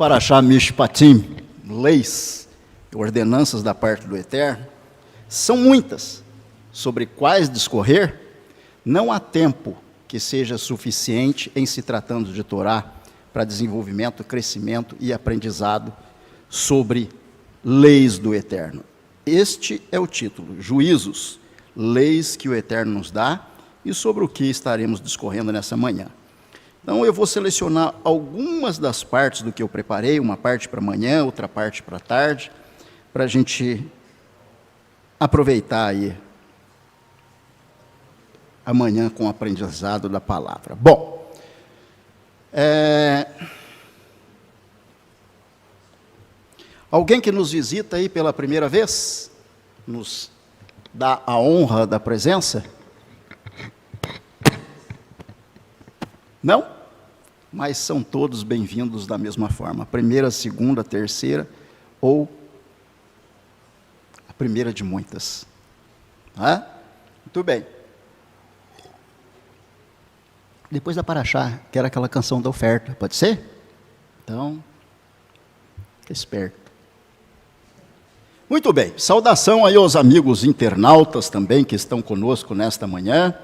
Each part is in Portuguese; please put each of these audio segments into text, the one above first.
Parashá Mishpatim, leis e ordenanças da parte do Eterno, são muitas, sobre quais discorrer, não há tempo que seja suficiente em se tratando de Torá para desenvolvimento, crescimento e aprendizado sobre leis do Eterno. Este é o título, Juízos, leis que o Eterno nos dá e sobre o que estaremos discorrendo nessa manhã. Então eu vou selecionar algumas das partes do que eu preparei, uma parte para amanhã, outra parte para tarde, para a gente aproveitar aí amanhã com o aprendizado da palavra. Bom, alguém que nos visita aí pela primeira vez, nos dá a honra da presença? Não? Mas são todos bem-vindos da mesma forma. Primeira, segunda, terceira, ou a primeira de muitas. Muito bem. Depois da Parashá, quero aquela canção da oferta, pode ser? Então, fica esperto. Muito bem, saudação aí aos amigos internautas também que estão conosco nesta manhã.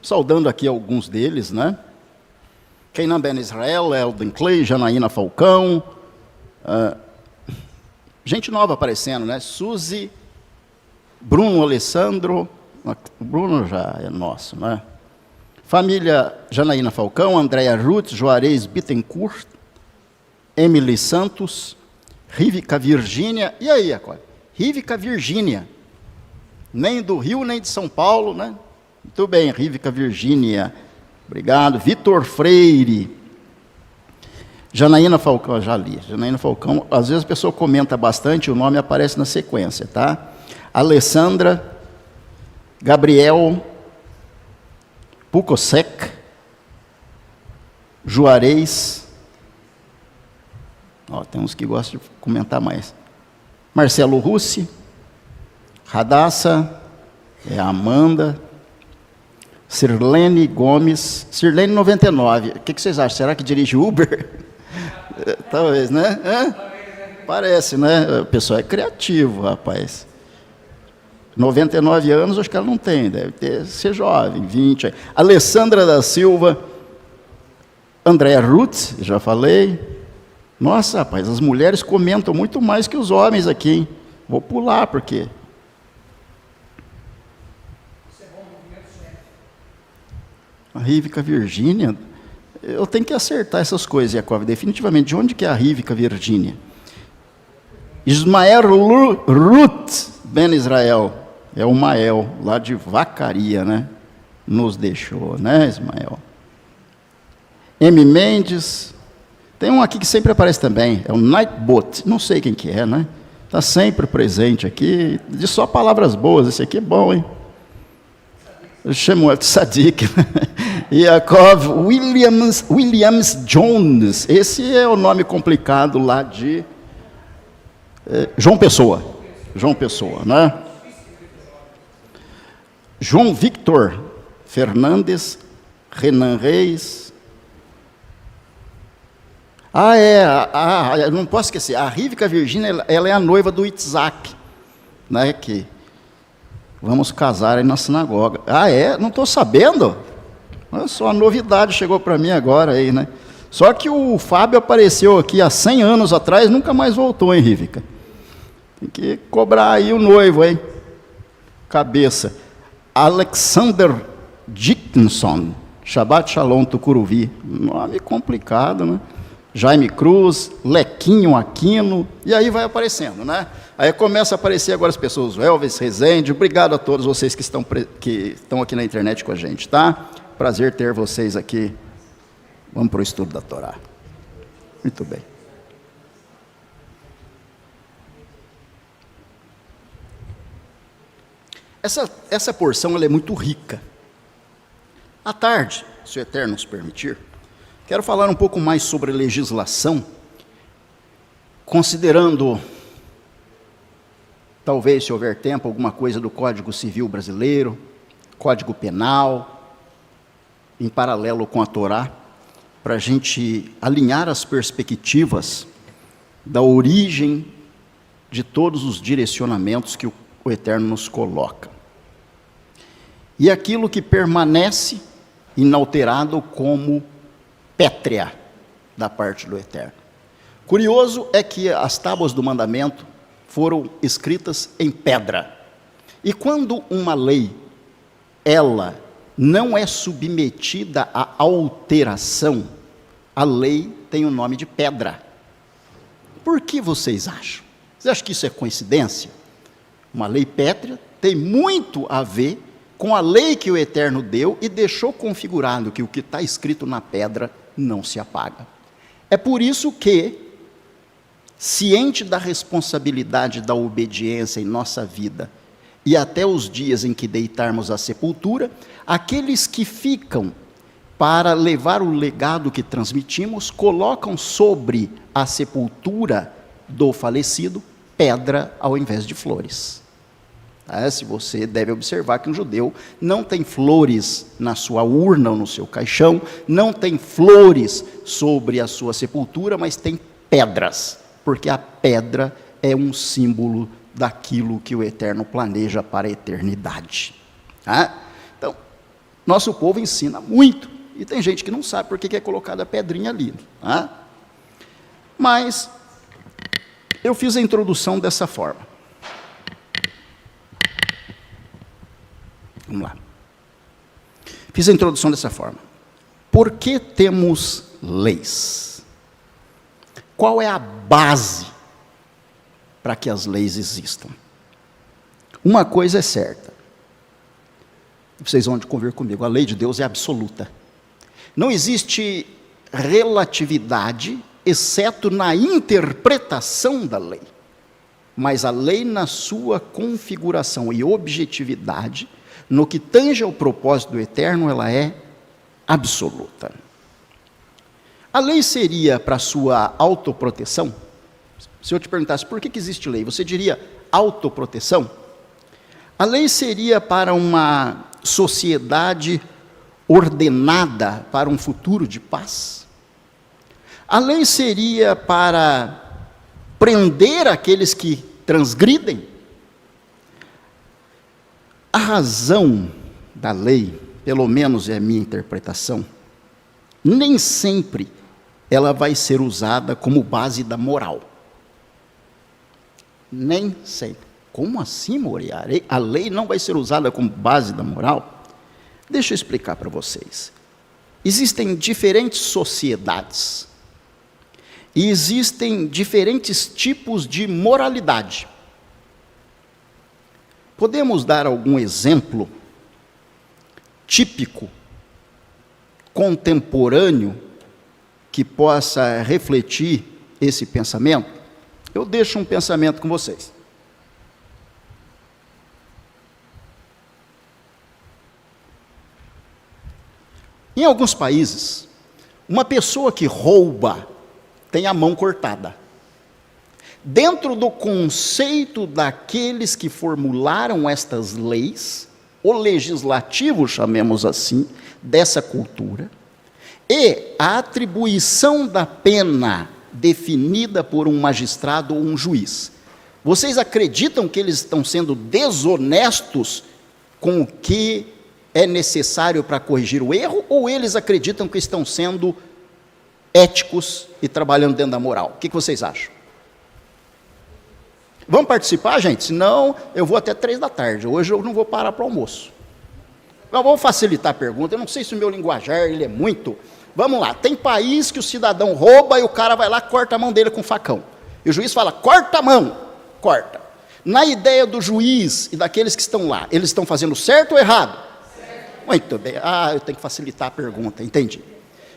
Saudando aqui alguns deles, né? Keinan Ben Israel, Elden Clay, Janaína Falcão, gente nova aparecendo, né? Suzy, Bruno Alessandro, o Bruno já é nosso, né? Família Janaína Falcão, Andréia Ruth, Juarez Bittencourt, Emily Santos, Rívica Virgínia, e aí, agora? Rívica Virgínia, nem do Rio, nem de São Paulo, né? Muito bem, Rívica Virgínia, obrigado. Vitor Freire, Janaína Falcão, já li. Janaína Falcão, às vezes a pessoa comenta bastante, o nome aparece na sequência, tá? Alessandra, Gabriel, Pucosec, Juarez, tem uns que gostam de comentar mais. Marcelo Russi, Radassa, Amanda, Sirlene Gomes, Sirlene 99, o que vocês acham? Será que dirige Uber? Talvez, né? Parece, né? O pessoal é criativo, rapaz. 99 anos, acho que ela não tem, deve ser jovem, 20. Alessandra da Silva, Andréa Ruth, já falei. Nossa, rapaz, as mulheres comentam muito mais que os homens aqui, hein? Vou pular, porque... A Rívica Virgínia, eu tenho que acertar essas coisas, Jacob, definitivamente. De onde que é a Rívica Virgínia? Ismael Ruth Ben Israel, é o Mael, lá de Vacaria, né? Nos deixou, né, Ismael? M. Mendes, tem um aqui que sempre aparece também, é o Nightbot, não sei quem que é, né? Está sempre presente aqui, diz só palavras boas, esse aqui é bom, hein? Eu chamo de Sadiq. Jacob Williams Jones. Esse é o nome complicado lá de João Pessoa. João Pessoa, né? João Victor Fernandes, Renan Reis. Eu não posso esquecer. A Rívica Virgínia, ela é a noiva do Itzhak, né? Que vamos casar aí na sinagoga. Não estou sabendo? Olha só, a novidade chegou para mim agora aí, né? Só que o Fábio apareceu aqui há 100 anos atrás, nunca mais voltou, hein, Rívica? Tem que cobrar aí o noivo, hein? Cabeça. Alexander Dickinson, Shabbat Shalom Tucuruvi. Nome complicado, né? Jaime Cruz, Lequinho Aquino, e aí vai aparecendo, né? Aí começa a aparecer agora as pessoas, o Elvis Rezende, obrigado a todos vocês que estão aqui na internet com a gente, tá? Prazer ter vocês aqui. Vamos para o estudo da Torá. Muito bem. Essa porção ela é muito rica. À tarde, se o Eterno nos permitir, quero falar um pouco mais sobre legislação, considerando, talvez, se houver tempo, alguma coisa do Código Civil Brasileiro, Código Penal, em paralelo com a Torá, para a gente alinhar as perspectivas da origem de todos os direcionamentos que o Eterno nos coloca. E aquilo que permanece inalterado como pétrea da parte do Eterno. Curioso é que as tábuas do mandamento foram escritas em pedra. E quando uma lei, ela não é submetida à alteração, a lei tem o nome de pedra. Por que vocês acham? Vocês acham que isso é coincidência? Uma lei pétrea tem muito a ver com a lei que o Eterno deu e deixou configurado que o que está escrito na pedra não se apaga. É por isso que, ciente da responsabilidade da obediência em nossa vida, e até os dias em que deitarmos à sepultura, aqueles que ficam para levar o legado que transmitimos, colocam sobre a sepultura do falecido pedra ao invés de flores. Se você deve observar que um judeu não tem flores na sua urna ou no seu caixão, não tem flores sobre a sua sepultura, mas tem pedras, porque a pedra é um símbolo daquilo que o Eterno planeja para a eternidade. Então, nosso povo ensina muito, e tem gente que não sabe por que é colocada a pedrinha ali. Mas, eu fiz a introdução dessa forma. Vamos lá. Fiz a introdução dessa forma. Por que temos leis? Qual é a base para que as leis existam? Uma coisa é certa. Vocês vão convir comigo, a lei de Deus é absoluta. Não existe relatividade, exceto na interpretação da lei. Mas a lei, na sua configuração e objetividade, no que tange ao propósito do Eterno, ela é absoluta. A lei seria para sua autoproteção? Se eu te perguntasse por que existe lei, você diria autoproteção? A lei seria para uma sociedade ordenada para um futuro de paz? A lei seria para prender aqueles que transgridem? A razão da lei, pelo menos é a minha interpretação, nem sempre ela vai ser usada como base da moral. Nem sempre. Como assim, Moriá? A lei não vai ser usada como base da moral? Deixa eu explicar para vocês. Existem diferentes sociedades. E existem diferentes tipos de moralidade. Podemos dar algum exemplo típico, contemporâneo, que possa refletir esse pensamento? Eu deixo um pensamento com vocês. Em alguns países, uma pessoa que rouba tem a mão cortada. Dentro do conceito daqueles que formularam estas leis, o legislativo, chamemos assim, dessa cultura, e a atribuição da pena definida por um magistrado ou um juiz. Vocês acreditam que eles estão sendo desonestos com o que é necessário para corrigir o erro, ou eles acreditam que estão sendo éticos e trabalhando dentro da moral? O que vocês acham? Vamos participar, gente? Senão eu vou até 3 da tarde. Hoje eu não vou parar para o almoço. Eu vou facilitar a pergunta. Eu não sei se o meu linguajar ele é muito. Vamos lá. Tem país que o cidadão rouba e o cara vai lá e corta a mão dele com facão. E o juiz fala, corta a mão. Corta. Na ideia do juiz e daqueles que estão lá, eles estão fazendo certo ou errado? Certo. Muito bem. Eu tenho que facilitar a pergunta, entendi.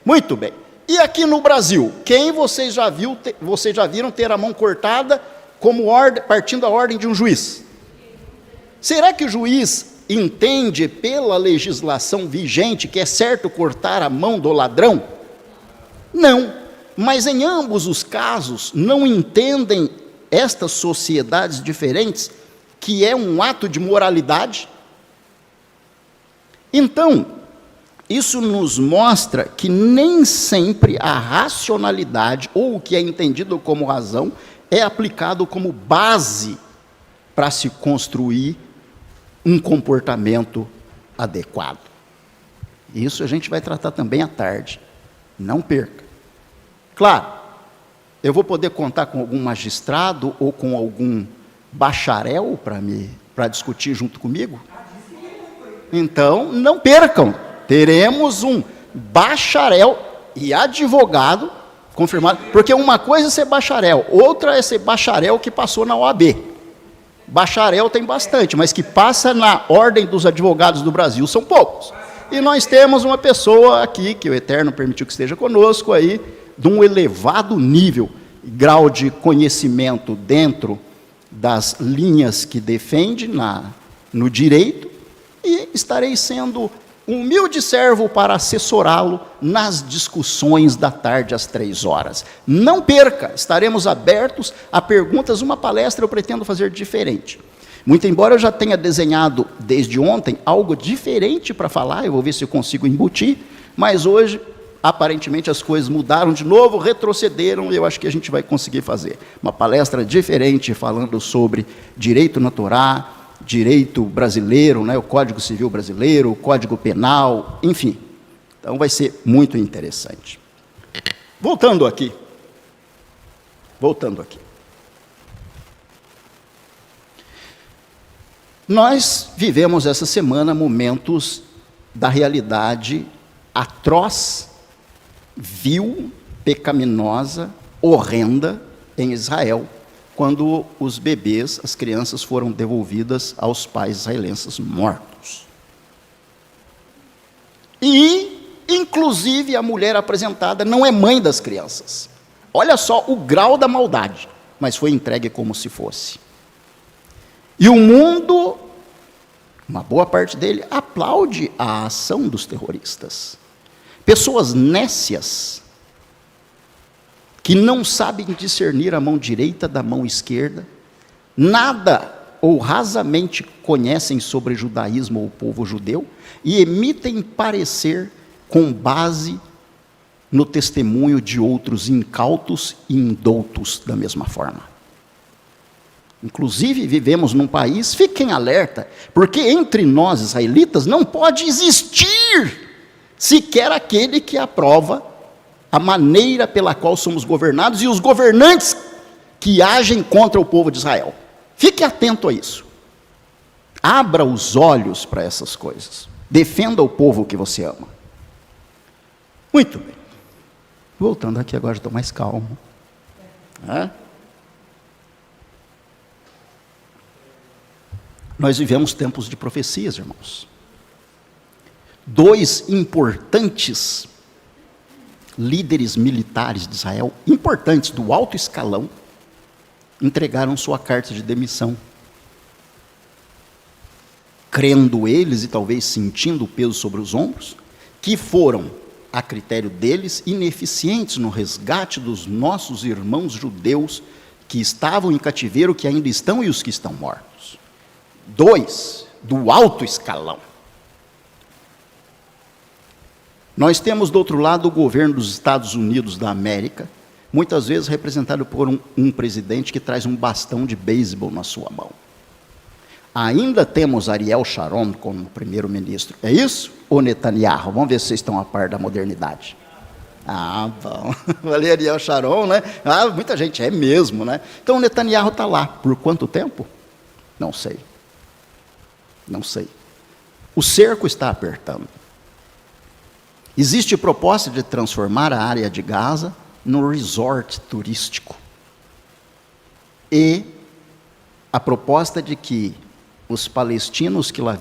Muito bem. E aqui no Brasil, quem vocês já viram ter a mão cortada como partindo da ordem de um juiz? Será que o juiz entende pela legislação vigente que é certo cortar a mão do ladrão? Não, mas em ambos os casos não entendem estas sociedades diferentes que é um ato de moralidade? Então, Isso nos mostra que nem sempre a racionalidade, ou o que é entendido como razão, é aplicado como base para se construir um comportamento adequado. Isso a gente vai tratar também à tarde. Não perca. Claro, eu vou poder contar com algum magistrado ou com algum bacharel para discutir junto comigo? Então, não percam. Teremos um bacharel e advogado confirmado. Porque uma coisa é ser bacharel, outra é ser bacharel que passou na OAB. Bacharel tem bastante, mas que passa na ordem dos advogados do Brasil são poucos. E nós temos uma pessoa aqui, que o Eterno permitiu que esteja conosco aí, de um elevado nível, grau de conhecimento dentro das linhas que defende no direito, e estarei sendo um humilde servo para assessorá-lo nas discussões da tarde às 3h. Não perca, estaremos abertos a perguntas. Uma palestra eu pretendo fazer diferente. Muito embora eu já tenha desenhado desde ontem algo diferente para falar, eu vou ver se eu consigo embutir, mas hoje, aparentemente, as coisas mudaram de novo, retrocederam, e eu acho que a gente vai conseguir fazer uma palestra diferente, falando sobre direito na Torá, direito brasileiro, né, o Código Civil brasileiro, o Código Penal, enfim. Então vai ser muito interessante. Voltando aqui. Nós vivemos essa semana momentos da realidade atroz, vil, pecaminosa, horrenda em Israel, quando os bebês, as crianças, foram devolvidas aos pais israelenses mortos. E, inclusive, a mulher apresentada não é mãe das crianças. Olha só o grau da maldade, mas foi entregue como se fosse. E o mundo, uma boa parte dele, aplaude a ação dos terroristas. Pessoas nécias, que não sabem discernir a mão direita da mão esquerda, nada ou rasamente conhecem sobre judaísmo ou o povo judeu, e emitem parecer com base no testemunho de outros incautos e indoutos da mesma forma. Inclusive, vivemos num país, fiquem alerta, porque entre nós, israelitas, não pode existir sequer aquele que aprova a maneira pela qual somos governados e os governantes que agem contra o povo de Israel. Fique atento a isso. Abra os olhos para essas coisas. Defenda o povo que você ama. Muito bem. Voltando aqui agora, estou mais calmo. Nós vivemos tempos de profecias, irmãos. 2 importantes líderes militares de Israel, importantes, do alto escalão, entregaram sua carta de demissão. Crendo eles, e talvez sentindo o peso sobre os ombros, que foram, a critério deles, ineficientes no resgate dos nossos irmãos judeus que estavam em cativeiro, que ainda estão, e os que estão mortos. 2, do alto escalão. Nós temos, do outro lado, o governo dos Estados Unidos da América, muitas vezes representado por um presidente que traz um bastão de beisebol na sua mão. Ainda temos Ariel Sharon como primeiro-ministro. É isso? Ou Netanyahu? Vamos ver se vocês estão a par da modernidade. Bom. Valeu, Ariel Sharon, né? Muita gente, é mesmo, né? Então, o Netanyahu está lá. Por quanto tempo? Não sei. O cerco está apertando. Existe proposta de transformar a área de Gaza num resort turístico. E a proposta de que os palestinos que lá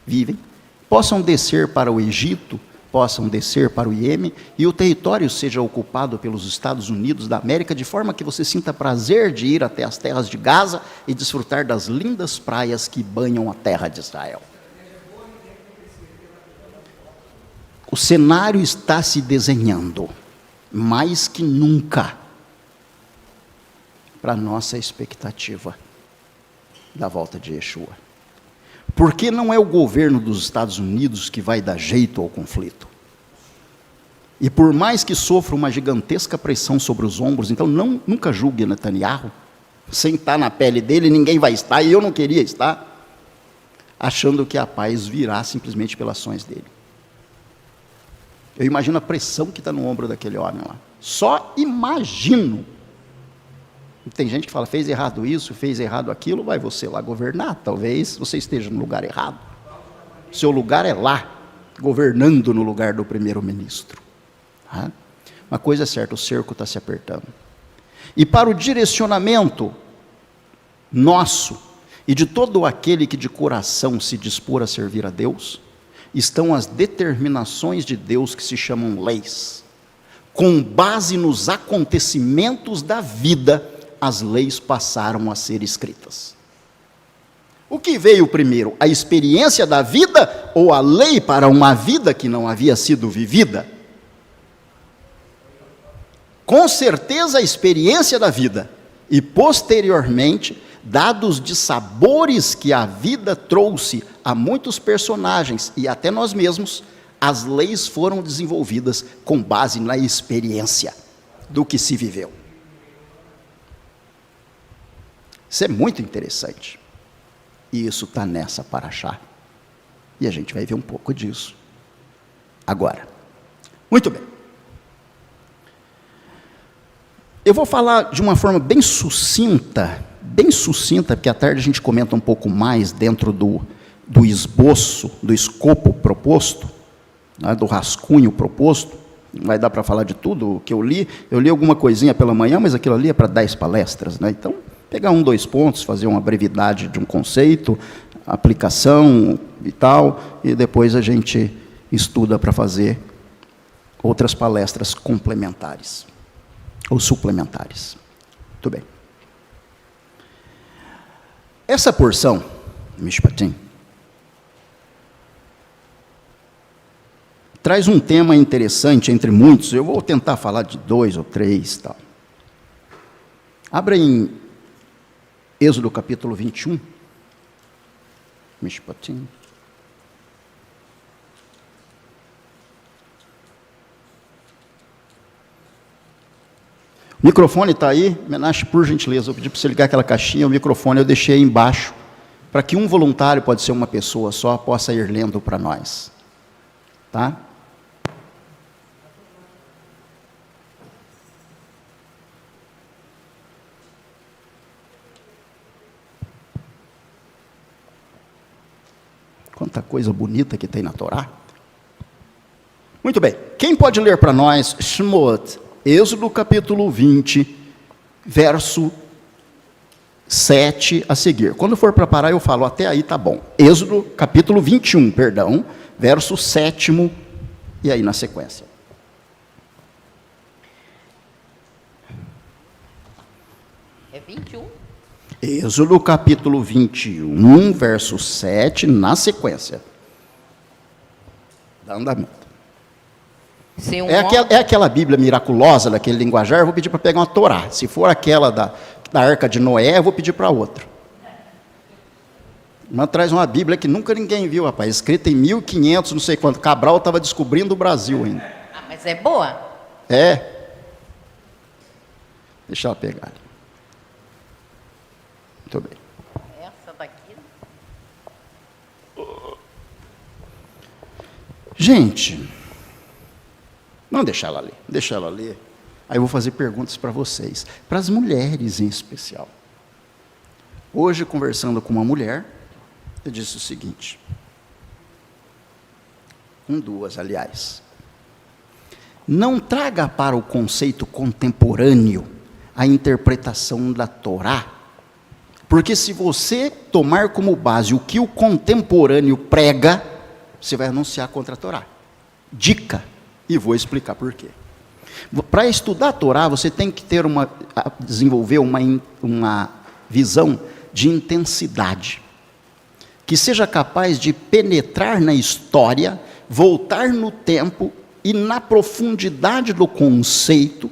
vivem possam descer para o Egito, possam descer para o Iêmen, e o território seja ocupado pelos Estados Unidos da América, de forma que você sinta prazer de ir até as terras de Gaza e desfrutar das lindas praias que banham a terra de Israel. O cenário está se desenhando, mais que nunca, para a nossa expectativa da volta de Yeshua. Porque não é o governo dos Estados Unidos que vai dar jeito ao conflito. E por mais que sofra uma gigantesca pressão sobre os ombros, então nunca julgue Netanyahu, sem estar na pele dele, ninguém vai estar, e eu não queria estar, achando que a paz virá simplesmente pelas ações dele. Eu imagino a pressão que está no ombro daquele homem lá. Só imagino. Tem gente que fala, fez errado isso, fez errado aquilo, vai você lá governar, talvez você esteja no lugar errado. Seu lugar é lá, governando no lugar do primeiro-ministro. Tá? Uma coisa é certa, o cerco está se apertando. E para o direcionamento nosso, e de todo aquele que de coração se dispor a servir a Deus, estão as determinações de Deus que se chamam leis. Com base nos acontecimentos da vida, as leis passaram a ser escritas. O que veio primeiro? A experiência da vida ou a lei para uma vida que não havia sido vivida? Com certeza a experiência da vida. E posteriormente, dados de sabores que a vida trouxe a muitos personagens e até nós mesmos, as leis foram desenvolvidas com base na experiência do que se viveu. Isso é muito interessante. E isso está nessa paraxá. E a gente vai ver um pouco disso agora. Muito bem. Eu vou falar de uma forma bem sucinta, porque à tarde a gente comenta um pouco mais dentro do esboço, do escopo proposto, né, do rascunho proposto. Não vai dar para falar de tudo o que eu li. Eu li alguma coisinha pela manhã, mas aquilo ali é para 10 palestras, né? Então, pegar 1, 2 pontos, fazer uma brevidade de um conceito, aplicação e tal, e depois a gente estuda para fazer outras palestras complementares, ou suplementares. Muito bem. Essa porção, Mishpatim, traz um tema interessante entre muitos. Eu vou tentar falar de 2 ou 3 tal. Abra em Êxodo capítulo 21. Mishpatim. O microfone está aí, Menache, por gentileza, eu pedi para você ligar aquela caixinha, o microfone eu deixei aí embaixo, para que um voluntário, pode ser uma pessoa só, possa ir lendo para nós. Tá? Quanta coisa bonita que tem na Torá. Muito bem, quem pode ler para nós Shemot, Êxodo capítulo 20, verso 7 a seguir. Quando for para parar eu falo, até aí tá bom. Êxodo capítulo 21, perdão, verso 7 e aí na sequência. É 21? Êxodo capítulo 21, verso 7, na sequência. Dá andamento. É aquela Bíblia miraculosa, daquele linguajar, eu vou pedir para pegar uma Torá. Se for aquela da Arca de Noé, eu vou pedir para outra. Mas traz uma Bíblia que nunca ninguém viu, rapaz, escrita em 1500, não sei quanto. Cabral estava descobrindo o Brasil ainda. Ah, mas é boa? É. Deixa ela pegar ali. Muito bem. Essa daqui. Gente, não deixa ela ler, deixa ela ler. Aí eu vou fazer perguntas para vocês, para as mulheres em especial. Hoje, conversando com uma mulher, eu disse o seguinte, com 2, aliás. Não traga para o conceito contemporâneo a interpretação da Torá, porque se você tomar como base o que o contemporâneo prega, você vai anunciar contra a Torá. Dica, e vou explicar por quê. Para estudar a Torá, você tem que ter desenvolver uma visão de intensidade, que seja capaz de penetrar na história, voltar no tempo e na profundidade do conceito,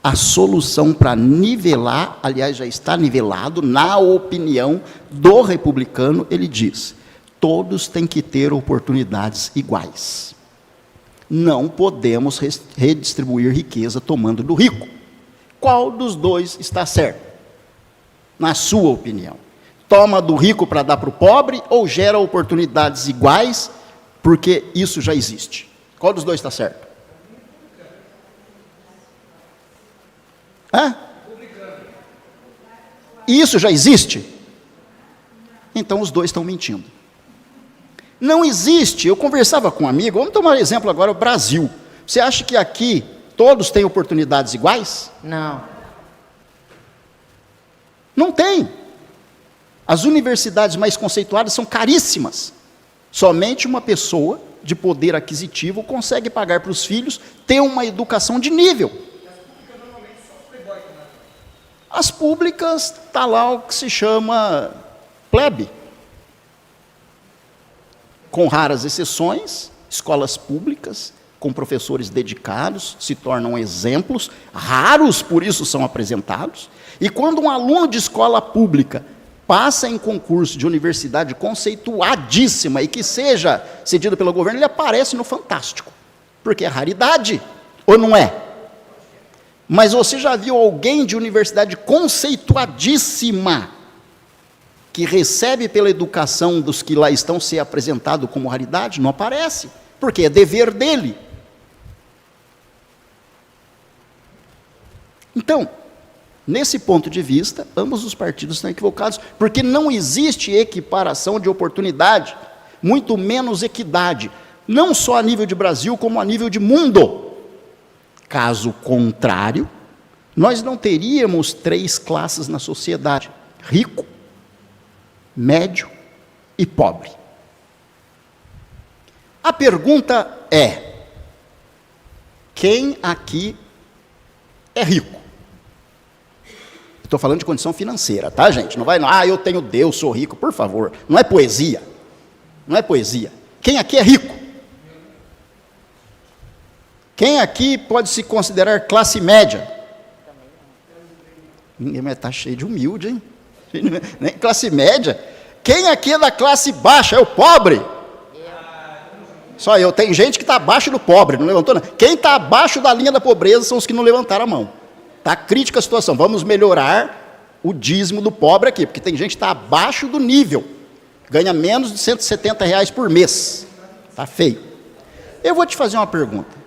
A solução para nivelar, aliás, já está nivelado, na opinião do republicano, ele diz: todos têm que ter oportunidades iguais. Não podemos redistribuir riqueza tomando do rico. Qual dos dois está certo? Na sua opinião. Toma do rico para dar para o pobre ou gera oportunidades iguais, porque isso já existe? Qual dos dois está certo? Hã? Isso já existe? Então os dois estão mentindo. Não existe. Eu conversava com um amigo, vamos tomar exemplo agora, o Brasil. Você acha que aqui todos têm oportunidades iguais? Não. Não tem. As universidades mais conceituadas são caríssimas. Somente uma pessoa de poder aquisitivo consegue pagar para os filhos ter uma educação de nível. As públicas, está lá o que se chama plebe. Com raras exceções, escolas públicas, com professores dedicados, se tornam exemplos, raros por isso são apresentados. E quando um aluno de escola pública passa em concurso de universidade conceituadíssima e que seja cedido pelo governo, ele aparece no Fantástico, porque é raridade, ou não é? Mas você já viu alguém de universidade conceituadíssima que recebe pela educação dos que lá estão ser apresentado como raridade? Não aparece, porque é dever dele. Então, nesse ponto de vista, ambos os partidos estão equivocados, porque não existe equiparação de oportunidade, muito menos equidade, não só a nível de Brasil, como a nível de mundo. Caso contrário, nós não teríamos 3 classes na sociedade: rico, médio e pobre. A pergunta é: quem aqui é rico? Estou falando de condição financeira, tá, gente? Não vai, eu tenho Deus, sou rico, por favor. Não é poesia. Não é poesia. Quem aqui é rico? Quem aqui pode se considerar classe média? Ninguém mais está cheio de humilde, hein? Nem classe média. Quem aqui é da classe baixa? É o pobre? Só eu. Tem gente que está abaixo do pobre, não levantou não. Quem está abaixo da linha da pobreza são os que não levantaram a mão. Está crítica a situação. Vamos melhorar o dízimo do pobre aqui, porque tem gente que está abaixo do nível. Ganha menos de R$170 por mês. Está feio. Eu vou te fazer uma pergunta.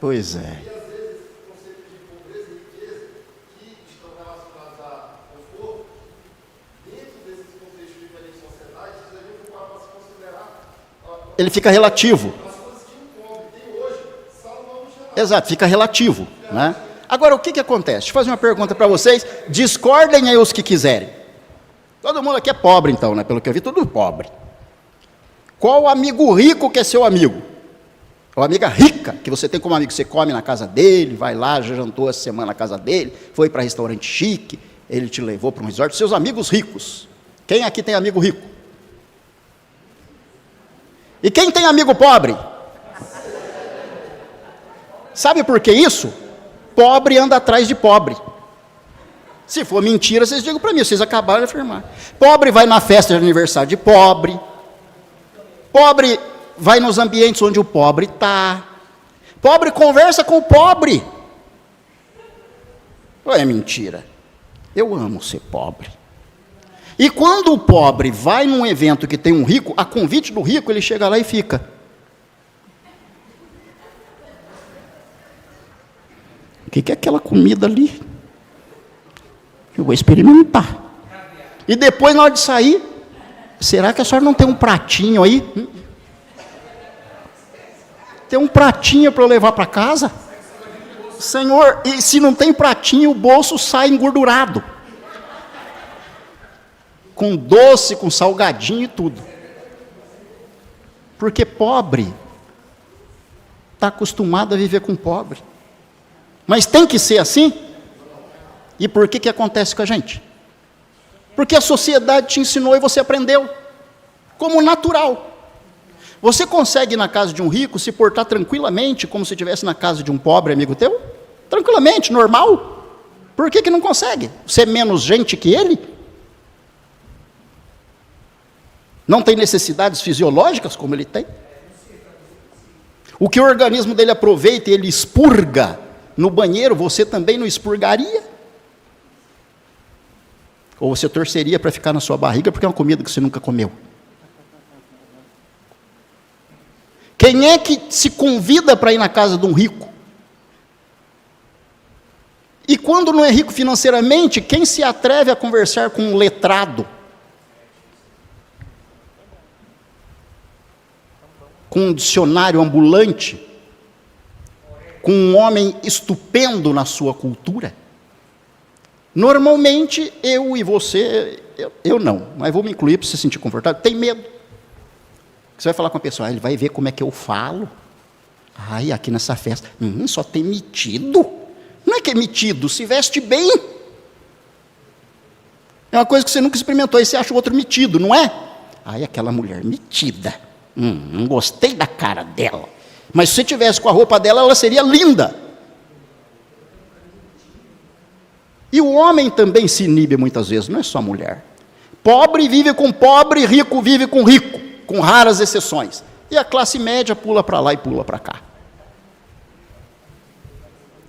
Pois é. E às vezes, conceitos de pobreza e riqueza que estão relacionados a conforto, dentro desses contextos de diferentes sociedades, isso aí não para se considerar. Ele fica relativo. As coisas que um pobre tem hoje, salvam o geral. Exato, fica relativo, né? Agora, o que acontece? Deixa eu fazer uma pergunta para vocês, discordem aí os que quiserem. Todo mundo aqui é pobre, então, né? Pelo que eu vi, tudo pobre. Qual amigo rico que é seu amigo? Uma amiga rica, que você tem como amigo, você come na casa dele, vai lá, já jantou essa semana na casa dele, foi para restaurante chique, ele te levou para um resort, seus amigos ricos. Quem aqui tem amigo rico? E quem tem amigo pobre? Sabe por que isso? Pobre anda atrás de pobre. Se for mentira, vocês digam para mim, vocês acabaram de afirmar. Pobre vai na festa de aniversário de pobre. Pobre vai nos ambientes onde o pobre está. Pobre conversa com o pobre. Ou é mentira? Eu amo ser pobre. E quando o pobre vai num evento que tem um rico, a convite do rico, ele chega lá e fica. O que é aquela comida ali? Eu vou experimentar. E depois, na hora de sair, será que a senhora não tem um pratinho aí? Tem um pratinho para eu levar para casa? Senhor, e se não tem pratinho, o bolso sai engordurado. Com doce, com salgadinho e tudo. Porque pobre está acostumado a viver com pobre. Mas tem que ser assim? E por que acontece com a gente? Porque a sociedade te ensinou e você aprendeu, como natural. Você consegue ir na casa de um rico se portar tranquilamente, como se estivesse na casa de um pobre amigo teu? Tranquilamente, normal. Por que não consegue? Você é menos gente que ele? Não tem necessidades fisiológicas como ele tem? O que o organismo dele aproveita e ele expurga no banheiro, você também não expurgaria? Ou você torceria para ficar na sua barriga porque é uma comida que você nunca comeu? Quem é que se convida para ir na casa de um rico? E quando não é rico financeiramente, quem se atreve a conversar com um letrado? Com um dicionário ambulante? Com um homem estupendo na sua cultura? Normalmente, eu e você, eu não, mas vou me incluir para se sentir confortável, tem medo. Você vai falar com a pessoa, ele vai ver como é que eu falo. Ai, aqui nessa festa, só tem metido. Não é que é metido, se veste bem. É uma coisa que você nunca experimentou, e você acha o outro metido, não é? Ai, aquela mulher metida. Não gostei da cara dela. Mas se você tivesse com a roupa dela, ela seria linda. E o homem também se inibe muitas vezes, não é só a mulher. Pobre vive com pobre, rico vive com rico, com raras exceções. E a classe média pula para lá e pula para cá.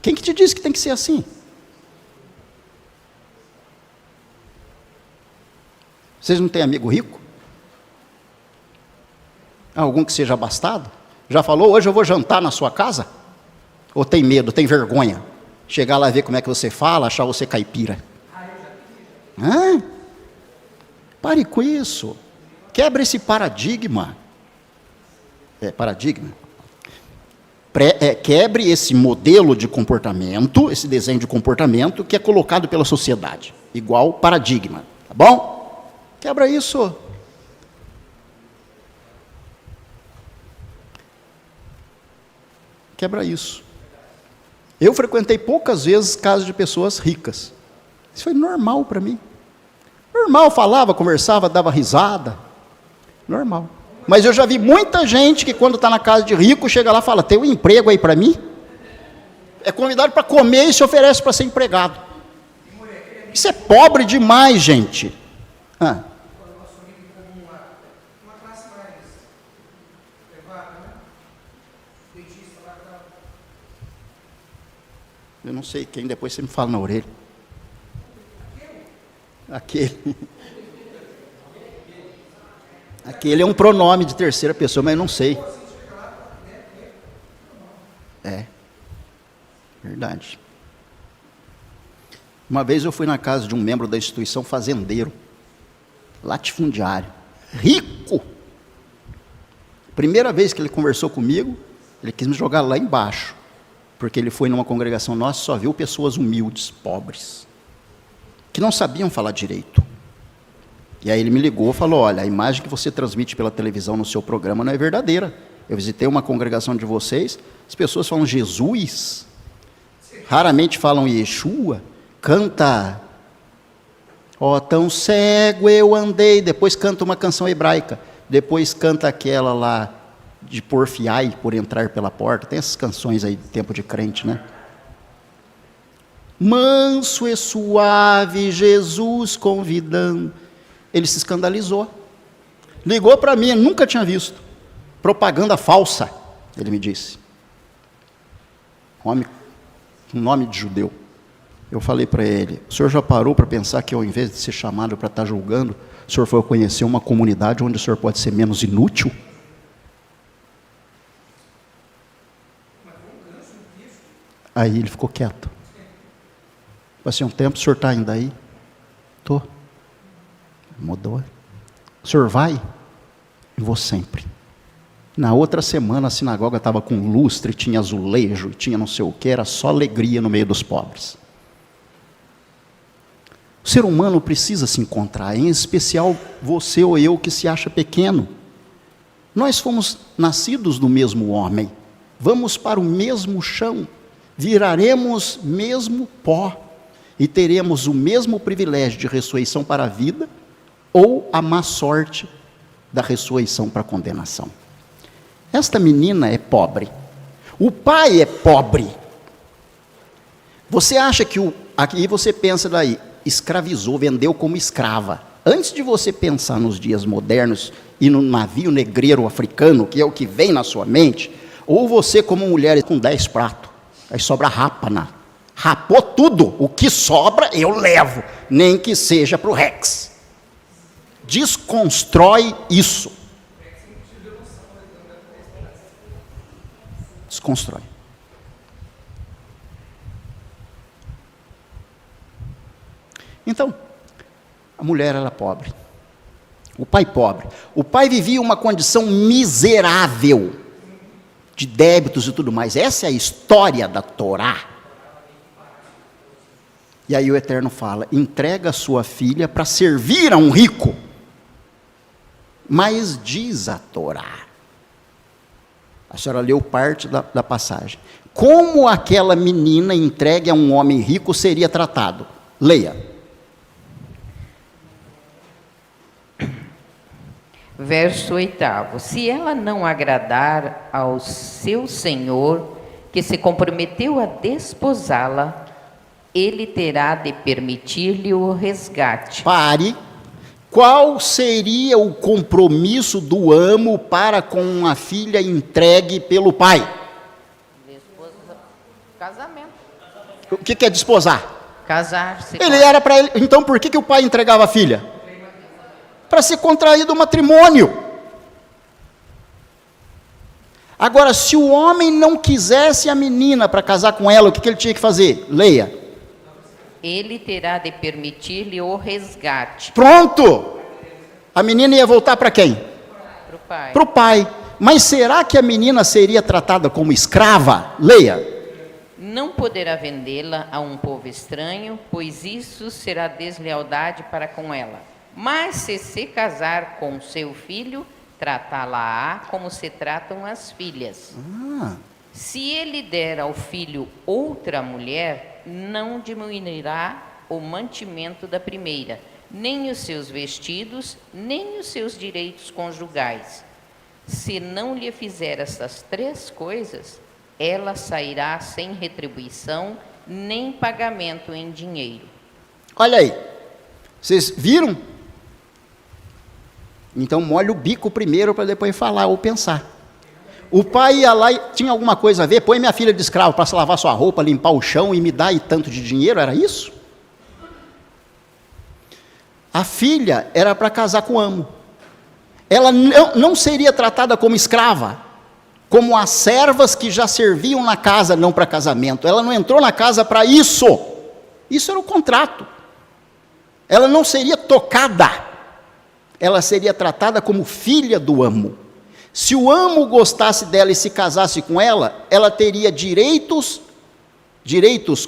Quem que te disse que tem que ser assim? Vocês não têm amigo rico? Algum que seja abastado? Já falou, hoje eu vou jantar na sua casa? Ou tem medo, tem vergonha? Chegar lá e ver como é que você fala, achar você caipira? Pare com isso. Quebra esse paradigma. Quebre esse modelo de comportamento, esse desenho de comportamento que é colocado pela sociedade. Igual paradigma. Tá bom? Quebra isso. Quebra isso. Eu frequentei poucas vezes casas de pessoas ricas. Isso foi normal para mim. Normal, falava, conversava, dava risada. Normal. Mas eu já vi muita gente que quando está na casa de rico, chega lá e fala, tem um emprego aí para mim? É convidado para comer e se oferece para ser empregado. Isso é pobre demais, gente. Eu não sei quem, depois você me fala na orelha. Aquele. Aquele é um pronome de terceira pessoa, mas eu não sei. Verdade. Uma vez eu fui na casa de um membro da instituição fazendeiro, latifundiário, rico. Primeira vez que ele conversou comigo, ele quis me jogar lá embaixo, porque ele foi numa congregação nossa e só viu pessoas humildes, pobres, que não sabiam falar direito. E aí ele me ligou e falou, olha, a imagem que você transmite pela televisão no seu programa não é verdadeira. Eu visitei uma congregação de vocês, as pessoas falam Jesus, raramente falam Yeshua, canta, tão cego eu andei, depois canta uma canção hebraica, depois canta aquela lá, de porfiai, por entrar pela porta, tem essas canções aí de tempo de crente, né? Manso e suave, Jesus convidando. Ele se escandalizou, ligou para mim, nunca tinha visto, propaganda falsa, ele me disse, homem, um nome de judeu. Eu falei para ele, o senhor já parou para pensar que ao invés de ser chamado para estar julgando, o senhor foi conhecer uma comunidade onde o senhor pode ser menos inútil? Aí ele ficou quieto. Passei um tempo, o senhor está ainda aí? Estou. Mudou. O senhor vai? Eu vou sempre. Na outra semana a sinagoga estava com lustre, tinha azulejo, tinha não sei o que, era só alegria no meio dos pobres. O ser humano precisa se encontrar, em especial você ou eu que se acha pequeno. Nós fomos nascidos do mesmo homem, vamos para o mesmo chão, viraremos mesmo pó, e teremos o mesmo privilégio de ressurreição para a vida, ou a má sorte da ressurreição para a condenação. Esta menina é pobre, o pai é pobre. Você acha que aqui você pensa daí, escravizou, vendeu como escrava. Antes de você pensar nos dias modernos e no navio negreiro africano, que é o que vem na sua mente, ou você como mulher com 10 pratos, aí sobra rapa, rapou tudo, o que sobra eu levo, nem que seja para o Rex. Desconstrói isso. Desconstrói. Então, a mulher era pobre, o pai pobre, o pai vivia uma condição miserável, de débitos e tudo mais. Essa é a história da Torá. E aí o Eterno fala, entrega a sua filha para servir a um rico. Mas diz a Torá, a senhora leu parte da passagem, como aquela menina entregue a um homem rico seria tratado? Leia. Verso 8: se ela não agradar ao seu senhor, que se comprometeu a desposá-la, ele terá de permitir-lhe o resgate. Pare. Qual seria o compromisso do amo para com uma filha entregue pelo pai? Casamento. O que é desposar? Casar-se. Ele era para ele. Então por que o pai entregava a filha? Para ser contraído o matrimônio. Agora, se o homem não quisesse a menina para casar com ela, o que ele tinha que fazer? Leia. Ele terá de permitir-lhe o resgate. Pronto! A menina ia voltar para quem? Para o pai. Para o pai. Mas será que a menina seria tratada como escrava? Leia. Não poderá vendê-la a um povo estranho, pois isso será deslealdade para com ela. Mas se casar com seu filho, tratá-la-á como se tratam as filhas. Se ele der ao filho outra mulher, não diminuirá o mantimento da primeira, nem os seus vestidos, nem os seus direitos conjugais. Se não lhe fizer essas 3 coisas, ela sairá sem retribuição, nem pagamento em dinheiro. Olha aí. Vocês viram? Então molha o bico primeiro para depois falar ou pensar. O pai ia lá e tinha alguma coisa a ver, põe minha filha de escravo para lavar sua roupa, limpar o chão e me dar aí tanto de dinheiro, era isso? A filha era para casar com o amo. Ela não seria tratada como escrava, como as servas que já serviam na casa, não para casamento. Ela não entrou na casa para isso. Isso era o contrato. Ela não seria tocada. Ela seria tratada como filha do amo. Se o amo gostasse dela e se casasse com ela, ela teria direitos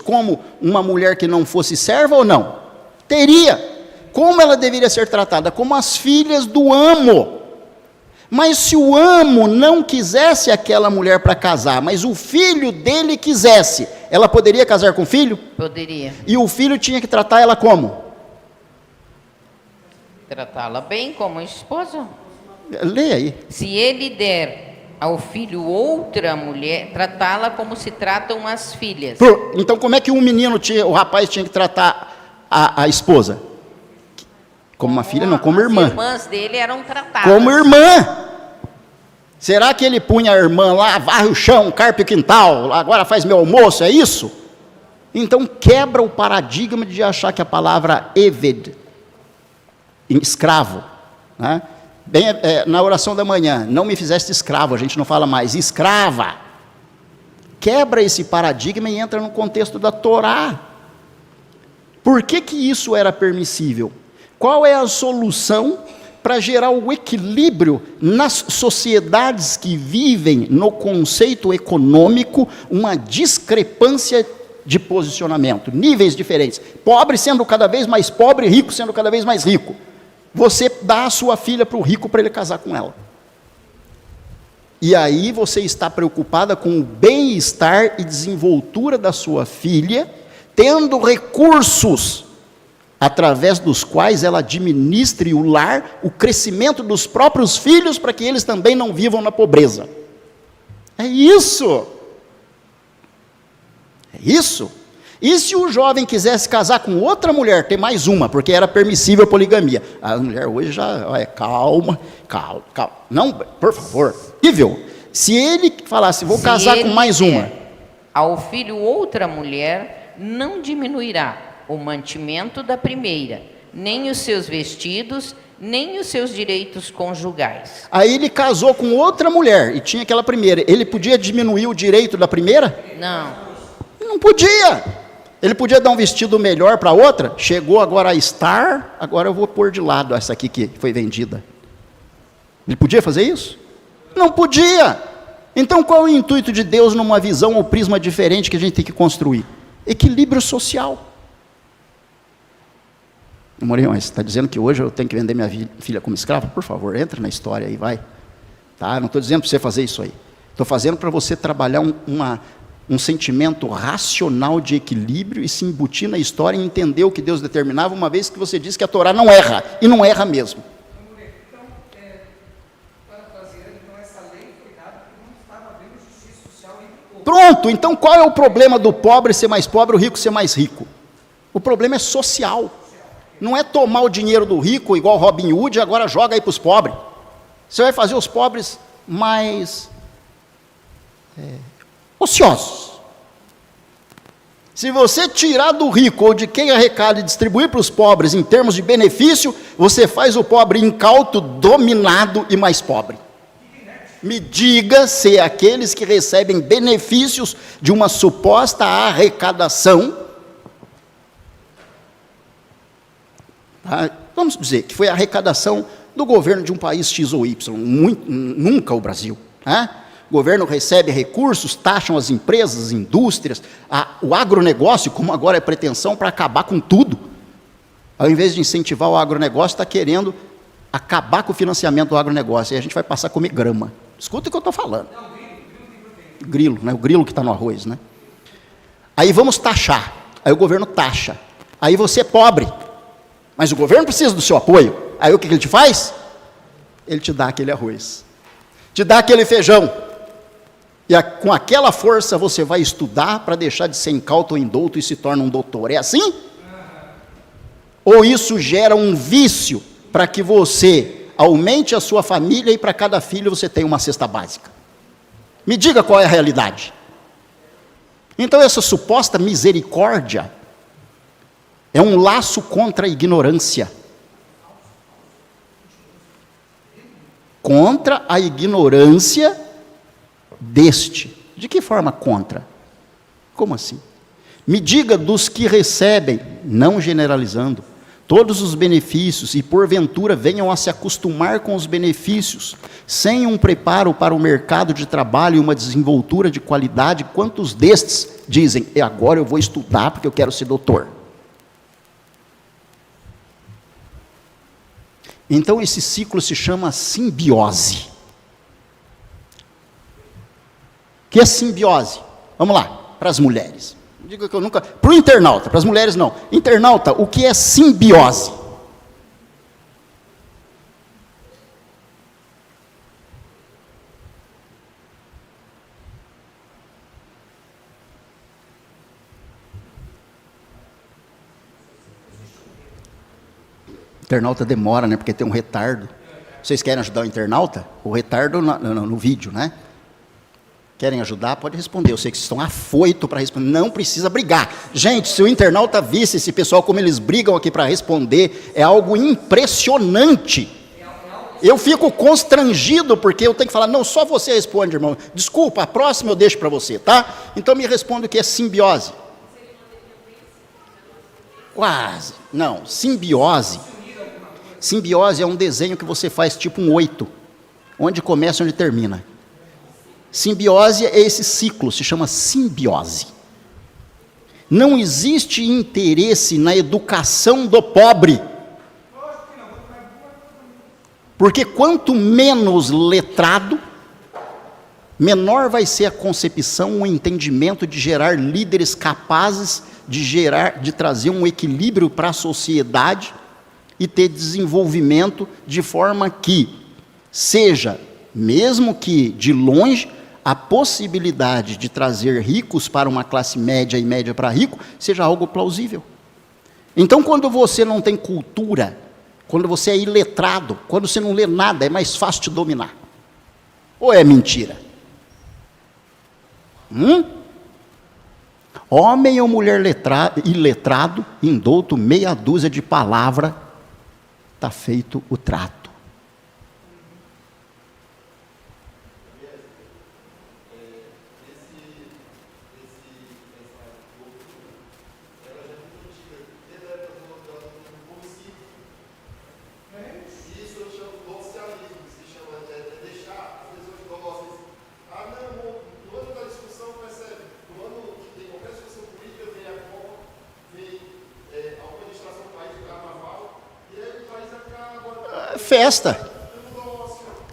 como uma mulher que não fosse serva ou não? Teria. Como ela deveria ser tratada? Como as filhas do amo. Mas se o amo não quisesse aquela mulher para casar, mas o filho dele quisesse, ela poderia casar com o filho? Poderia. E o filho tinha que tratar ela como? Tratá-la bem como esposa. Lê aí. Se ele der ao filho outra mulher, tratá-la como se tratam as filhas. Então como é que o rapaz tinha que tratar a esposa? Como uma filha, não, como irmã. As irmãs dele eram tratadas. Como irmã. Será que ele punha a irmã lá, varre o chão, carpe o quintal, agora faz meu almoço, é isso? Então quebra o paradigma de achar que a palavra eved, escravo, né? Bem, na oração da manhã, não me fizeste escravo, a gente não fala mais, escrava. Quebra esse paradigma e entra no contexto da Torá. Por que isso era permissível? Qual é a solução para gerar o equilíbrio nas sociedades que vivem no conceito econômico, uma discrepância de posicionamento, níveis diferentes, pobre sendo cada vez mais pobre, rico sendo cada vez mais rico? Você dá a sua filha para o rico para ele casar com ela. E aí você está preocupada com o bem-estar e desenvoltura da sua filha, tendo recursos através dos quais ela administre o lar, o crescimento dos próprios filhos, para que eles também não vivam na pobreza. É isso. É isso. E se o jovem quisesse casar com outra mulher, ter mais uma, porque era permissível a poligamia? A mulher hoje já, olha, calma. Não, por favor, nível. Se ele falasse, vou casar com mais uma. Ao filho outra mulher, não diminuirá o mantimento da primeira, nem os seus vestidos, nem os seus direitos conjugais. Aí ele casou com outra mulher e tinha aquela primeira. Ele podia diminuir o direito da primeira? Não. Não podia. Ele podia dar um vestido melhor para outra. Chegou agora a estar, agora eu vou pôr de lado essa aqui que foi vendida. Ele podia fazer isso? Não podia. Então qual é o intuito de Deus numa visão ou prisma diferente que a gente tem que construir? Equilíbrio social. Morinho, mas você está dizendo que hoje eu tenho que vender minha filha como escrava? Por favor, entra na história aí, vai. Tá? Não estou dizendo para você fazer isso aí. Estou fazendo para você trabalhar um sentimento racional de equilíbrio e se embutir na história e entender o que Deus determinava, uma vez que você diz que a Torá não erra, e não erra mesmo. Então, parafraseando, então essa lei foi dada porque não estava havendo justiça social entre o povo. Pronto, então qual é o problema do pobre ser mais pobre, o rico ser mais rico? O problema é social. Não é tomar o dinheiro do rico, igual Robin Hood, e agora joga aí para os pobres. Você vai fazer os pobres mais ociosos. Se você tirar do rico ou de quem arrecada e distribuir para os pobres em termos de benefício, você faz o pobre incauto, dominado e mais pobre. Me diga se aqueles que recebem benefícios de uma suposta arrecadação, tá? Vamos dizer que foi a arrecadação do governo de um país X ou Y, nunca o Brasil, tá? O governo recebe recursos, taxam as empresas, as indústrias, o agronegócio, como agora é pretensão para acabar com tudo. Ao invés de incentivar o agronegócio, está querendo acabar com o financiamento do agronegócio, e a gente vai passar a comer grama. Escuta o que eu estou falando. Grilo, né? O grilo que está no arroz, né? Aí vamos taxar, aí o governo taxa, aí você é pobre, mas o governo precisa do seu apoio, aí o que ele te faz? Ele te dá aquele arroz, te dá aquele feijão, e com aquela força você vai estudar para deixar de ser incauto ou indouto e se torna um doutor. É assim? Ou isso gera um vício para que você aumente a sua família e para cada filho você tenha uma cesta básica? Me diga qual é a realidade. Então essa suposta misericórdia é um laço contra a ignorância. Contra a ignorância deste. De que forma contra? Como assim? Me diga dos que recebem, não generalizando, todos os benefícios e porventura venham a se acostumar com os benefícios, sem um preparo para o mercado de trabalho e uma desenvoltura de qualidade, quantos destes dizem, agora eu vou estudar porque eu quero ser doutor? Então esse ciclo se chama simbiose. O que é simbiose? Vamos lá, para as mulheres. Digo que eu nunca. Para o internauta, para as mulheres não. Internauta, o que é simbiose? Internauta demora, né? Porque tem um retardo. Vocês querem ajudar o internauta? O retardo no vídeo, né? Querem ajudar? Pode responder. Eu sei que vocês estão afoitos para responder. Não precisa brigar. Gente, se o internauta visse esse pessoal como eles brigam aqui para responder, é algo impressionante. Eu fico constrangido porque eu tenho que falar, não, só você responde, irmão. Desculpa, a próxima eu deixo para você, tá? Então me responda o que é simbiose. Quase. Não, simbiose. Simbiose é um desenho que você faz tipo um 8. Onde começa e onde termina. Simbiose é esse ciclo, se chama simbiose. Não existe interesse na educação do pobre. Porque quanto menos letrado, menor vai ser a concepção, o entendimento de gerar líderes capazes de trazer um equilíbrio para a sociedade e ter desenvolvimento de forma que seja, mesmo que de longe, a possibilidade de trazer ricos para uma classe média e média para rico, seja algo plausível. Então, quando você não tem cultura, quando você é iletrado, quando você não lê nada, é mais fácil te dominar. Ou é mentira? Homem ou mulher iletrado, indouto, meia dúzia de palavra, está feito o trato.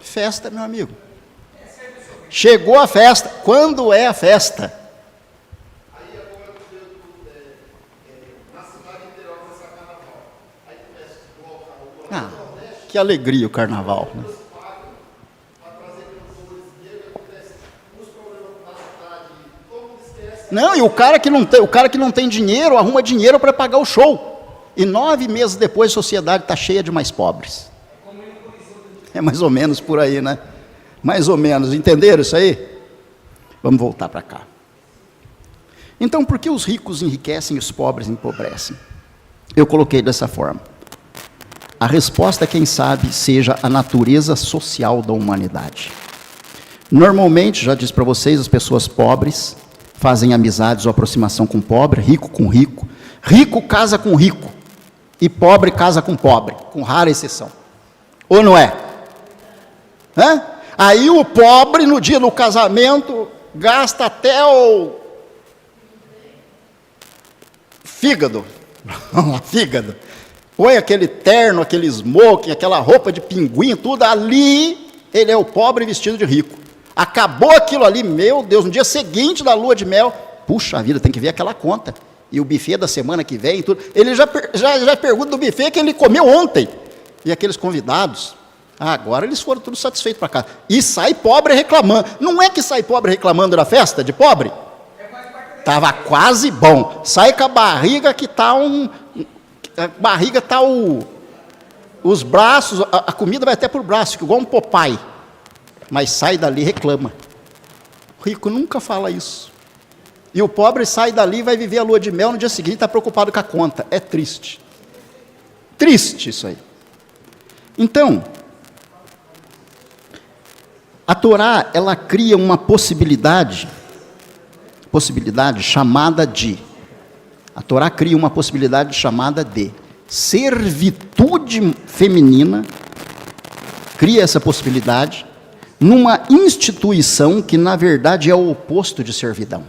Festa, meu amigo. Chegou a festa. Quando é a festa? Aí agora, na cidade inteira começa a carnaval. Aí começa o bloco, Que alegria o carnaval, né? Não, e o cara que não tem dinheiro, arruma dinheiro para pagar o show. E 9 meses depois a sociedade está cheia de mais pobres. É mais ou menos por aí, né? Mais ou menos, entenderam isso aí? Vamos voltar para cá. Então, por que os ricos enriquecem e os pobres empobrecem? Eu coloquei dessa forma. A resposta, quem sabe, seja a natureza social da humanidade. Normalmente, já disse para vocês, as pessoas pobres fazem amizades ou aproximação com pobre, rico com rico. Rico casa com rico e pobre casa com pobre, com rara exceção. Ou não é? Aí o pobre, no dia do casamento, gasta até o fígado. Fígado. Põe aquele terno, aquele smoking, aquela roupa de pinguim, tudo ali, ele é o pobre vestido de rico. Acabou aquilo ali, meu Deus, no dia seguinte da lua de mel, puxa vida, tem que ver aquela conta. E o buffet da semana que vem, tudo. Ele já pergunta do buffet que ele comeu ontem. E aqueles convidados, agora eles foram todos satisfeitos para casa. E sai pobre reclamando. Não é que sai pobre reclamando da festa de pobre? Estava quase bom. Sai com a barriga que está a barriga está os braços, a comida vai até por braço, igual um Popeye. Mas sai dali e reclama. O rico nunca fala isso. E o pobre sai dali e vai viver a lua de mel, no dia seguinte está preocupado com a conta. É triste. Triste isso aí. Então, a Torá, ela cria uma possibilidade chamada de, a Torá cria uma possibilidade chamada de servitude feminina, cria essa possibilidade numa instituição que, na verdade, é o oposto de servidão.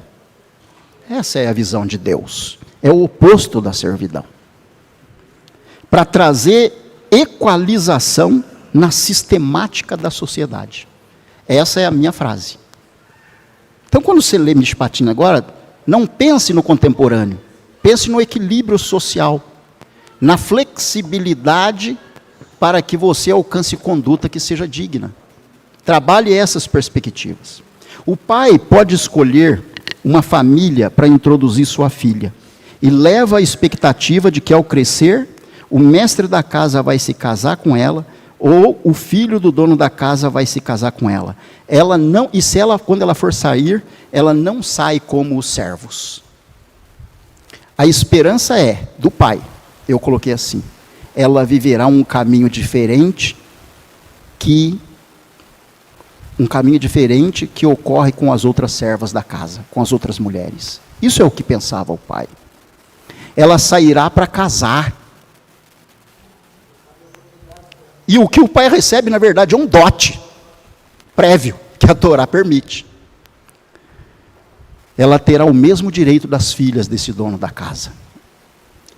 Essa é a visão de Deus, é o oposto da servidão. Para trazer equalização na sistemática da sociedade. Essa é a minha frase. Então, quando você lê Mishpatim agora, não pense no contemporâneo, pense no equilíbrio social, na flexibilidade para que você alcance conduta que seja digna. Trabalhe essas perspectivas. O pai pode escolher uma família para introduzir sua filha e leva a expectativa de que, ao crescer, o mestre da casa vai se casar com ela, ou o filho do dono da casa vai se casar com ela. Ela não, e se ela, quando ela for sair, ela não sai como os servos. A esperança é do pai. Eu coloquei assim: ela viverá um caminho diferente que ocorre com as outras servas da casa, com as outras mulheres. Isso é o que pensava o pai. Ela sairá para casar. E o que o pai recebe, na verdade, é um dote prévio, que a Torá permite. Ela terá o mesmo direito das filhas desse dono da casa.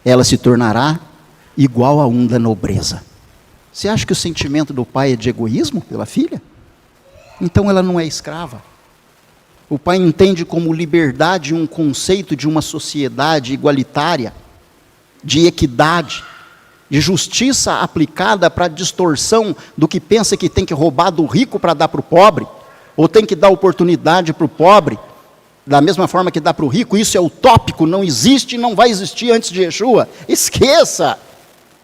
Ela se tornará igual a um da nobreza. Você acha que o sentimento do pai é de egoísmo pela filha? Então ela não é escrava, O pai entende como liberdade um conceito de uma sociedade igualitária, de equidade, de justiça aplicada para a distorção do que pensa que tem que roubar do rico para dar para o pobre, ou tem que dar oportunidade para o pobre, da mesma forma que dá para o rico. Isso é utópico, não existe e não vai existir antes de Yeshua. Esqueça!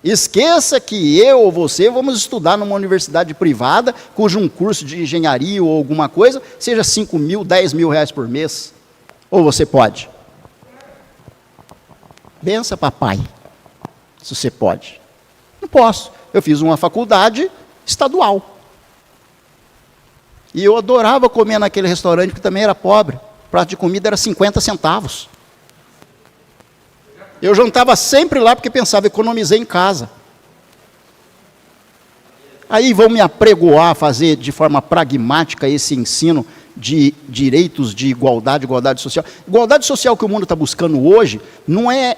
Esqueça que eu ou você vamos estudar numa universidade privada, cujo um curso de engenharia ou alguma coisa seja 5 mil, 10 mil reais por mês. Ou você pode? Bença, papai, se você pode. Não posso. Eu fiz uma faculdade estadual. E eu adorava comer naquele restaurante, que também era pobre. O prato de comida era 50 centavos. Eu jantava sempre lá porque pensava, economizei em casa. Aí vão me apregoar a fazer de forma pragmática esse ensino de direitos de igualdade social. Igualdade social que o mundo está buscando hoje não é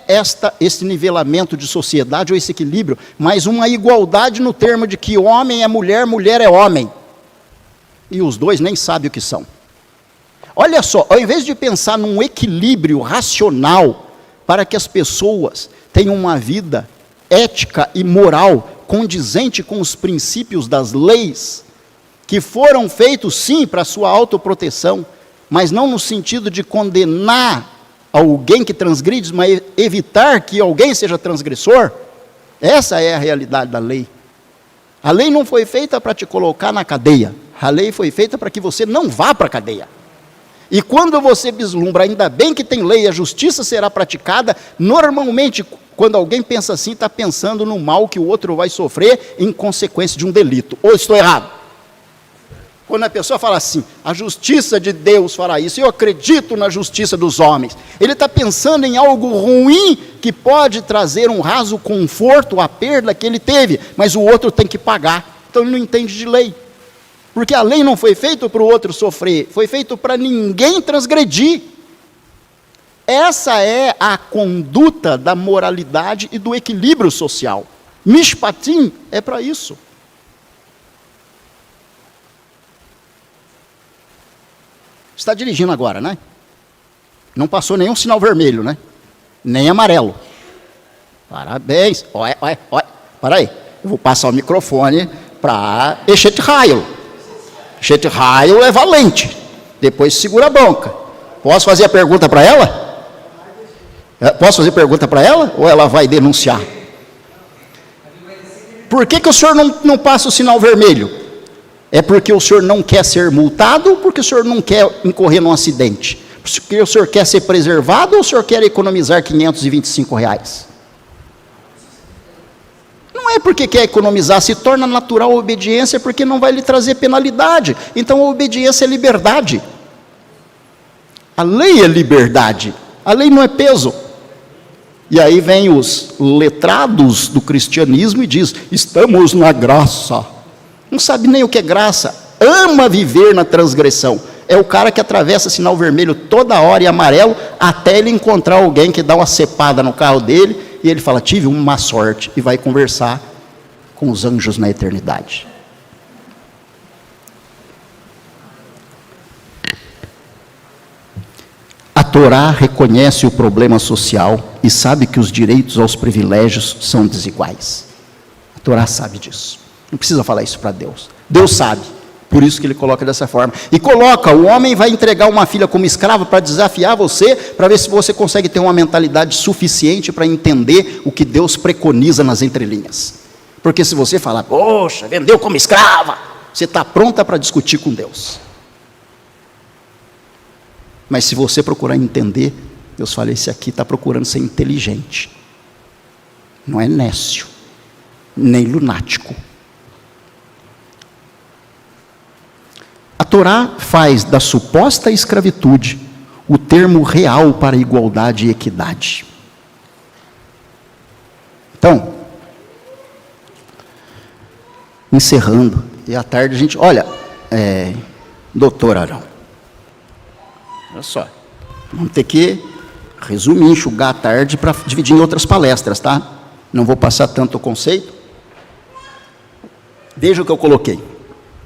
esse nivelamento de sociedade ou esse equilíbrio, mas uma igualdade no termo de que homem é mulher, mulher é homem. E os dois nem sabem o que são. Olha só, ao invés de pensar num equilíbrio racional para que as pessoas tenham uma vida ética e moral condizente com os princípios das leis, que foram feitos sim para a sua autoproteção, mas não no sentido de condenar alguém que transgride, mas evitar que alguém seja transgressor. Essa é a realidade da lei. A lei não foi feita para te colocar na cadeia, a lei foi feita para que você não vá para a cadeia. E quando você vislumbra, ainda bem que tem lei, a justiça será praticada, normalmente, quando alguém pensa assim, está pensando no mal que o outro vai sofrer em consequência de um delito. Ou estou errado? Quando a pessoa fala assim, a justiça de Deus fará isso, eu acredito na justiça dos homens, ele está pensando em algo ruim que pode trazer um raso conforto à perda que ele teve, mas o outro tem que pagar. Então ele não entende de lei. Porque a lei não foi feita para o outro sofrer, foi feita para ninguém transgredir. Essa é a conduta da moralidade e do equilíbrio social. Mishpatim é para isso. Está dirigindo agora, né? Não passou nenhum sinal vermelho, né? Nem amarelo. Parabéns. Olha. Para aí. Eu vou passar o microfone para Eshet Raio. Eshet Raio é valente. Depois segura a bronca. Posso fazer a pergunta para ela? Posso fazer pergunta para ela? Ou ela vai denunciar? Por que o senhor não passa o sinal vermelho? É porque o senhor não quer ser multado ou porque o senhor não quer incorrer num acidente? Porque o senhor quer ser preservado ou o senhor quer economizar R$525? Não é porque quer economizar, se torna natural a obediência porque não vai lhe trazer penalidade. Então a obediência é liberdade. A lei é liberdade, a lei não é peso. E aí vem os letrados do cristianismo e diz, estamos na graça. Não sabe nem o que é graça, ama viver na transgressão. É o cara que atravessa sinal vermelho toda hora e amarelo, até ele encontrar alguém que dá uma cepada no carro dele, e ele fala, tive uma má sorte, e vai conversar com os anjos na eternidade. A Torá reconhece o problema social e sabe que os direitos aos privilégios são desiguais. A Torá sabe disso. Não precisa falar isso para Deus. Deus sabe. Por isso que ele coloca dessa forma. E coloca, o homem vai entregar uma filha como escrava para desafiar você, para ver se você consegue ter uma mentalidade suficiente para entender o que Deus preconiza nas entrelinhas. Porque se você falar, poxa, vendeu como escrava, você está pronta para discutir com Deus. Mas se você procurar entender, Deus fala, esse aqui está procurando ser inteligente. Não é nécio, nem lunático. A Torá faz da suposta escravitude o termo real para igualdade e equidade. Então, encerrando, e à tarde a gente, olha, doutor Arão, olha só, vamos ter que resumir, enxugar a tarde para dividir em outras palestras, tá? Não vou passar tanto o conceito. Veja o que eu coloquei.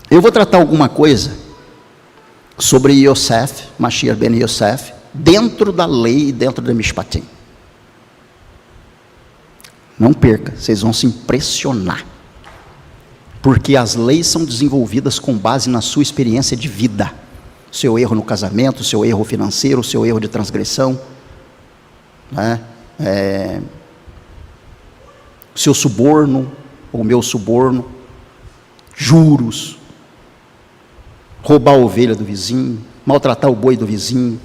Eu vou tratar alguma coisa sobre Yosef, Mashiach ben Yosef, dentro da lei e dentro da Mishpatim. Não perca, vocês vão se impressionar. Porque as leis são desenvolvidas com base na sua experiência de vida. Seu erro no casamento, seu erro financeiro, seu erro de transgressão, né? Seu suborno, ou meu suborno, juros, roubar a ovelha do vizinho, maltratar o boi do vizinho.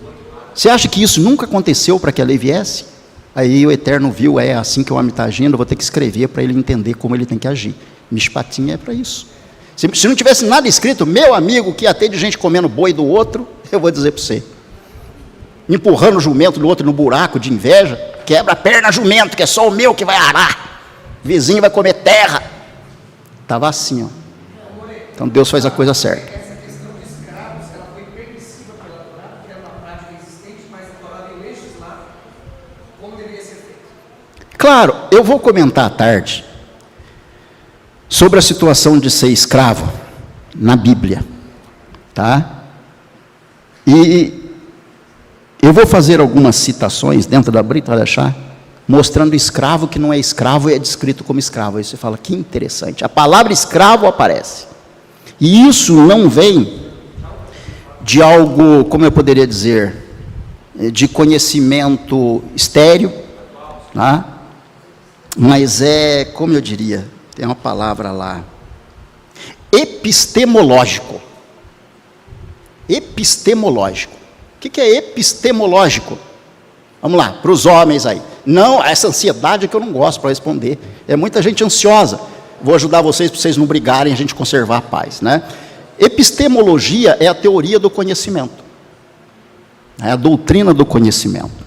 Você acha que isso nunca aconteceu para que a lei viesse? Aí o Eterno viu, é assim que o homem está agindo, eu vou ter que escrever para ele entender como ele tem que agir. Mishpatim é para isso. Se não tivesse nada escrito, meu amigo, que ia ter de gente comendo boi do outro, eu vou dizer para você. Empurrando o jumento do outro no buraco de inveja, quebra a perna jumento, que é só o meu que vai arar. O vizinho vai comer terra. Estava assim, ó. Então Deus faz a coisa certa. Essa questão de escravos, ela foi permissiva pela Torá, porque era uma prática existente, mas a Torá veio legislar como deveria ser feito. Claro, eu vou comentar à tarde sobre a situação de ser escravo na Bíblia, tá? E eu vou fazer algumas citações dentro da Brit Hadashah, mostrando escravo que não é escravo e é descrito como escravo. Aí você fala, que interessante, a palavra escravo aparece, e isso não vem de algo, como eu poderia dizer, de conhecimento estéril, tá? Mas é, como eu diria, tem uma palavra lá, epistemológico. Epistemológico. O que é epistemológico? Vamos lá, para os homens aí. Não, essa ansiedade é que eu não gosto para responder. É muita gente ansiosa. Vou ajudar vocês para vocês não brigarem, a gente conservar a paz, né? Epistemologia é a teoria do conhecimento. É a doutrina do conhecimento.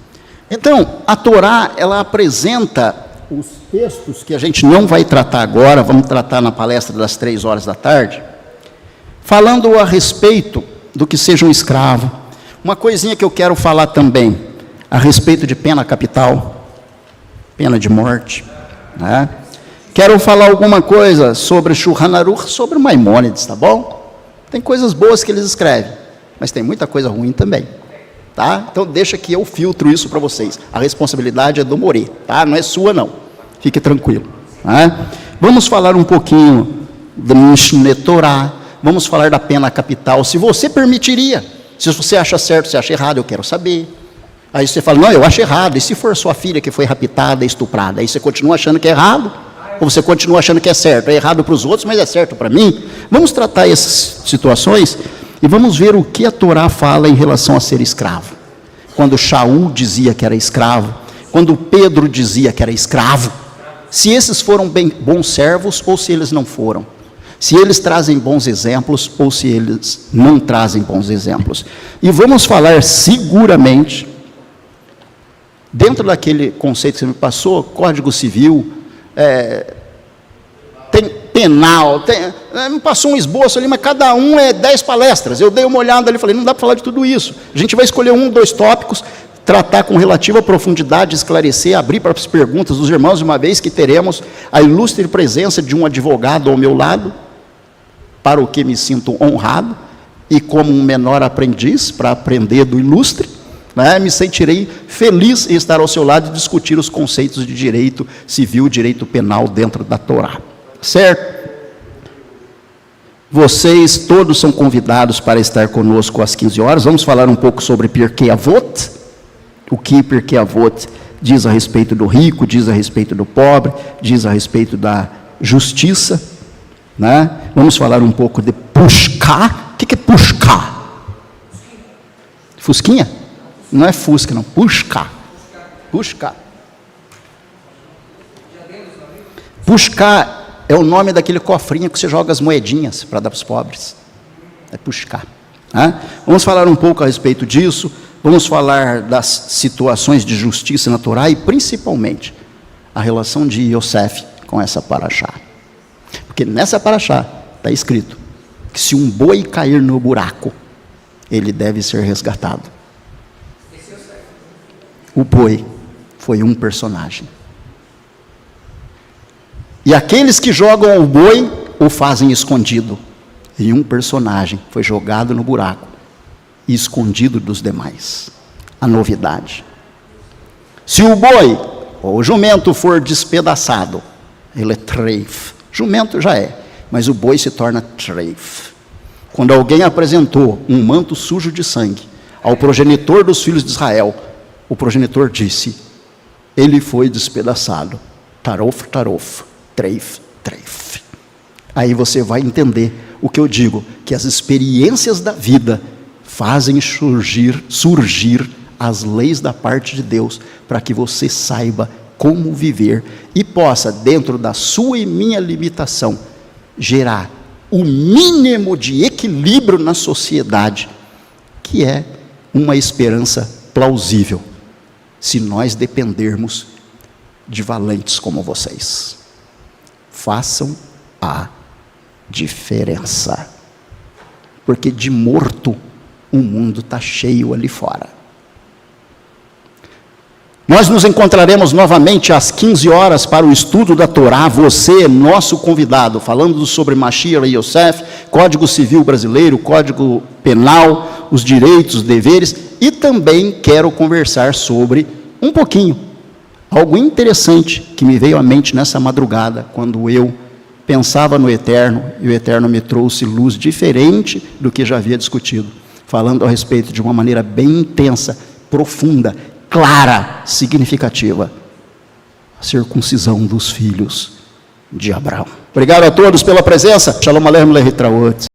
Então, a Torá, ela apresenta os textos que a gente não vai tratar agora, vamos tratar na palestra das 3 horas da tarde, falando a respeito do que seja um escravo. Uma coisinha que eu quero falar também, a respeito de pena capital, pena de morte, né? Quero falar alguma coisa sobre Shulchan Aruch, sobre Maimônides, tá bom? Tem coisas boas que eles escrevem, mas tem muita coisa ruim também. Tá? Então deixa que eu filtro isso para vocês. A responsabilidade é do Morê, tá? Não é sua não. Fique tranquilo. Tá? Vamos falar um pouquinho do Mishneh Torah. Vamos falar da pena capital. Se você permitiria, se você acha certo, se acha errado, eu quero saber. Aí você fala, não, eu acho errado. E se for sua filha que foi raptada, estuprada, aí você continua achando que é errado? Ou você continua achando que é certo? É errado para os outros, mas é certo para mim? Vamos tratar essas situações. E vamos ver o que a Torá fala em relação a ser escravo. Quando Shaul dizia que era escravo, quando Pedro dizia que era escravo, se esses foram bons servos ou se eles não foram. Se eles trazem bons exemplos ou se eles não trazem bons exemplos. E vamos falar seguramente, dentro daquele conceito que você me passou, Código Civil, tem penal, me passou um esboço ali, mas cada um é 10 palestras. Eu dei uma olhada ali e falei, não dá para falar de tudo isso. A gente vai escolher 1, 2 tópicos, tratar com relativa profundidade, esclarecer, abrir para as perguntas dos irmãos, uma vez que teremos a ilustre presença de um advogado ao meu lado, para o que me sinto honrado, e como um menor aprendiz, para aprender do ilustre, né, me sentirei feliz em estar ao seu lado e discutir os conceitos de direito civil, direito penal dentro da Torá. Certo? Vocês todos são convidados para estar conosco às 15 horas. Vamos falar um pouco sobre Pirkei Avot. O que Pirkei Avot diz a respeito do rico, diz a respeito do pobre, diz a respeito da justiça, né? Vamos falar um pouco de Pushká. O que é Pushká? Fusquinha? Não é Fusca, não. Pushká. Pushká. Pushká é o nome daquele cofrinho que você joga as moedinhas para dar para os pobres. É Pushká. Né? Vamos falar um pouco a respeito disso. Vamos falar das situações de justiça na Torá e principalmente a relação de Yosef com essa paraxá. Porque nessa paraxá está escrito que se um boi cair no buraco, ele deve ser resgatado. O boi foi um personagem. E aqueles que jogam o boi, o fazem escondido. E um personagem foi jogado no buraco. e escondido dos demais. A novidade. Se o boi ou o jumento for despedaçado, ele é treif. Jumento já é, mas o boi se torna treif. Quando alguém apresentou um manto sujo de sangue ao progenitor dos filhos de Israel, o progenitor disse, ele foi despedaçado. Tarof, tarof, treif, treif. Aí você vai entender o que eu digo, que as experiências da vida fazem surgir as leis da parte de Deus, para que você saiba como viver e possa, dentro da sua e minha limitação, gerar o mínimo de equilíbrio na sociedade, que é uma esperança plausível, se nós dependermos de valentes como vocês. Façam a diferença, porque de morto o mundo está cheio ali fora. Nós nos encontraremos novamente às 15 horas para o estudo da Torá, você, nosso convidado, falando sobre Mashiach e Yosef, Código Civil Brasileiro, Código Penal, os direitos, os deveres, e também quero conversar sobre um pouquinho, algo interessante que me veio à mente nessa madrugada, quando eu pensava no Eterno, e o Eterno me trouxe luz diferente do que já havia discutido, falando a respeito de uma maneira bem intensa, profunda, clara, significativa, a circuncisão dos filhos de Abraão. Obrigado a todos pela presença. Shalom Aleichem Lehitraot.